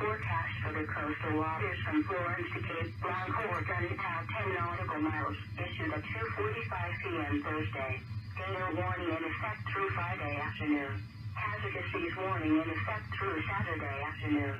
forecast for the coastal waters from Florence to Cape Blanco are going to have 10 nautical miles, issued at 2:45 p.m. Thursday. Gale warning in effect through Friday afternoon. Hazardous Seas Warning in effect through Saturday afternoon.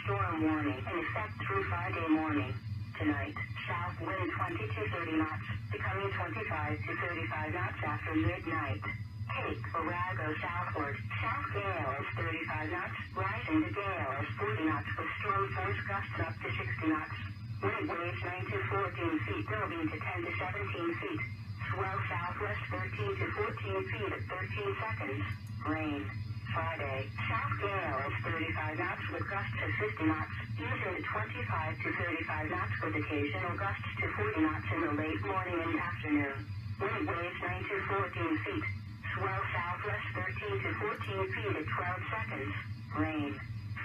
Storm warning in effect through Friday morning. Tonight, south wind 20 to 30 knots, becoming 25 to 35 knots after midnight. Cape Barago southward, south gale is 35 knots, rising to gale is 40 knots with storm force gusts up to 60 knots. Wind waves 9 to 14 feet, building to 10 to 17 feet. Swell southwest 13 to 14 feet at 13 seconds. Rain. Friday, south gale is 35 knots with gusts of 50 knots, easing to 25 to 35 knots with occasional gusts to 40 knots in the late morning and afternoon. Wind waves 9 to 14 feet. Swell southwest 13 to 14 feet at 12 seconds. Rain.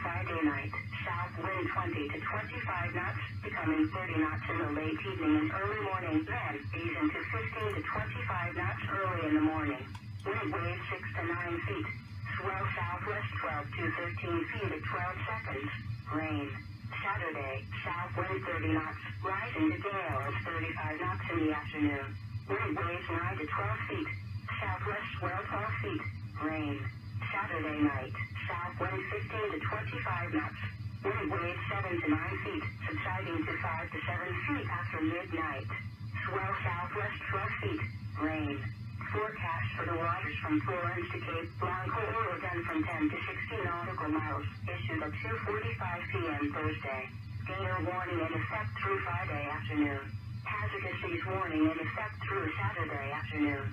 Friday night, south wind 20 to 25 knots, becoming 30 knots in the late evening and early morning, then easing to 15 to 25 knots early in the morning. Wind waves 6 to 9 feet. Swell southwest 12 to 13 feet at 12 seconds. Rain. Saturday, south wind 30 knots, rising to gale is 35 knots in the afternoon. Wind waves 9 to 12 feet. Southwest swell 12 feet. Rain. Saturday night, south wind 15 to 25 knots. Wind waves 7 to 9 feet, subsiding to 5 to 7 feet after midnight. Swell southwest 12 feet. Rain. Forecast for the waters from Florence to Cape Blanco, Oregon from 10 to 16 nautical miles, issued at 2:45 p.m. Thursday. Gale warning in effect through Friday afternoon. Hazardous Seas Warning in effect through Saturday afternoon.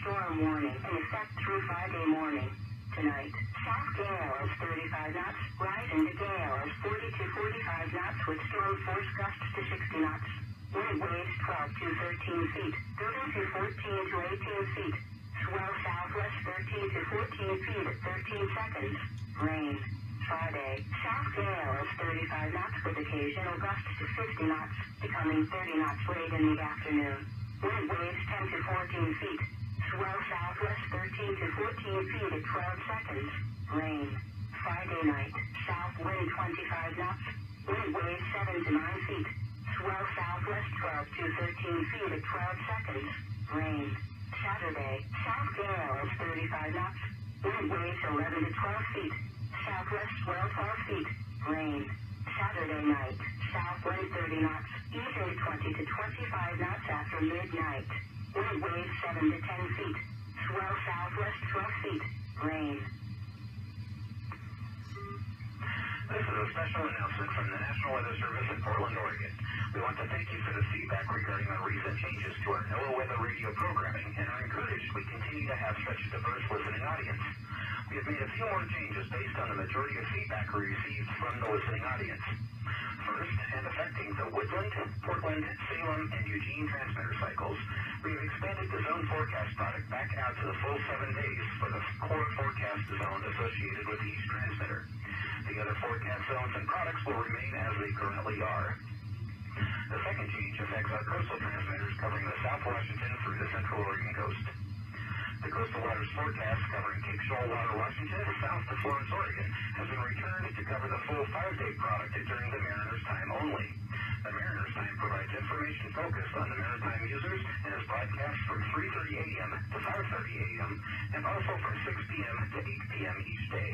Storm warning in effect through Friday morning. Tonight, south gale is 35 knots, rising to gale is 40 to 45 knots with storm force gusts to 60 knots. Wind waves 12 to 13 feet, building to 14 to 18 feet. Swell southwest 13 to 14 feet at 13 seconds. Rain. Friday, south gale is 35 knots with occasional gusts to 50 knots, becoming 30 knots late in the afternoon. Wind waves 10 to 14 feet. Swell southwest 13 to 14 feet at 12 seconds. Rain. Friday night, south wind 25 knots. Wind waves 7 to 9 feet. Swell southwest 12 to 13 feet at 12 seconds. Rain. Saturday, south gale is 35 knots. Wind waves 11 to 12 feet. Southwest swell 12 feet. Rain. Saturday night, south wind 30 knots. Easing to 20 to 25 knots after midnight. Wind waves 7 to 10 feet. Swell southwest 12 feet. Rain. This is a special announcement from the National Weather Service in Portland, Oregon. We want to thank you for the feedback regarding the recent changes to our NOAA Weather Radio programming and are encouraged we continue to have such a diverse listening audience. We have made a few more changes based on the majority of feedback we received from the listening audience. First, and affecting the Woodland, Portland, Salem, and Eugene transmitter cycles, we have expanded the zone forecast product back out to the full 7 days for the core forecast zone associated with each transmitter. The other forecast zones and products will remain as they currently are. The second change affects our coastal transmitters covering the South Washington through the Central Oregon coast. The coastal waters forecast covering Cape Shoalwater, Washington, south to Florence, Oregon, has been returned to cover the full 5-day product during the Mariner's Time only. The Mariner's Time provides information focused on the maritime users and is broadcast from 3:30 a.m. to 5:30 a.m. and also from 6 p.m. to 8 p.m. each day.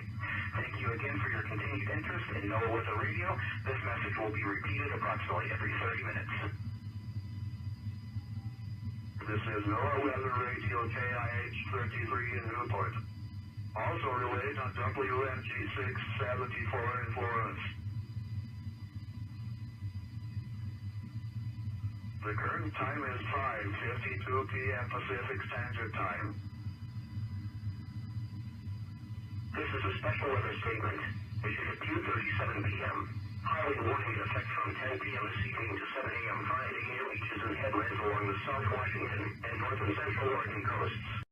Thank you again for your continued interest in NOAA Weather Radio. This message will be repeated approximately every 30 minutes. This is NOAA Weather Radio KIH 33 in Newport. Also relayed on WMG 674 in Florence. The current time is 5:52 p.m. Pacific Standard Time. This is a special weather statement issued at 2:37 p.m. Highly warning in effect from 10 p.m. this evening to 7 a.m. Friday near beaches and headlands along the South Washington and North and Central Oregon coasts.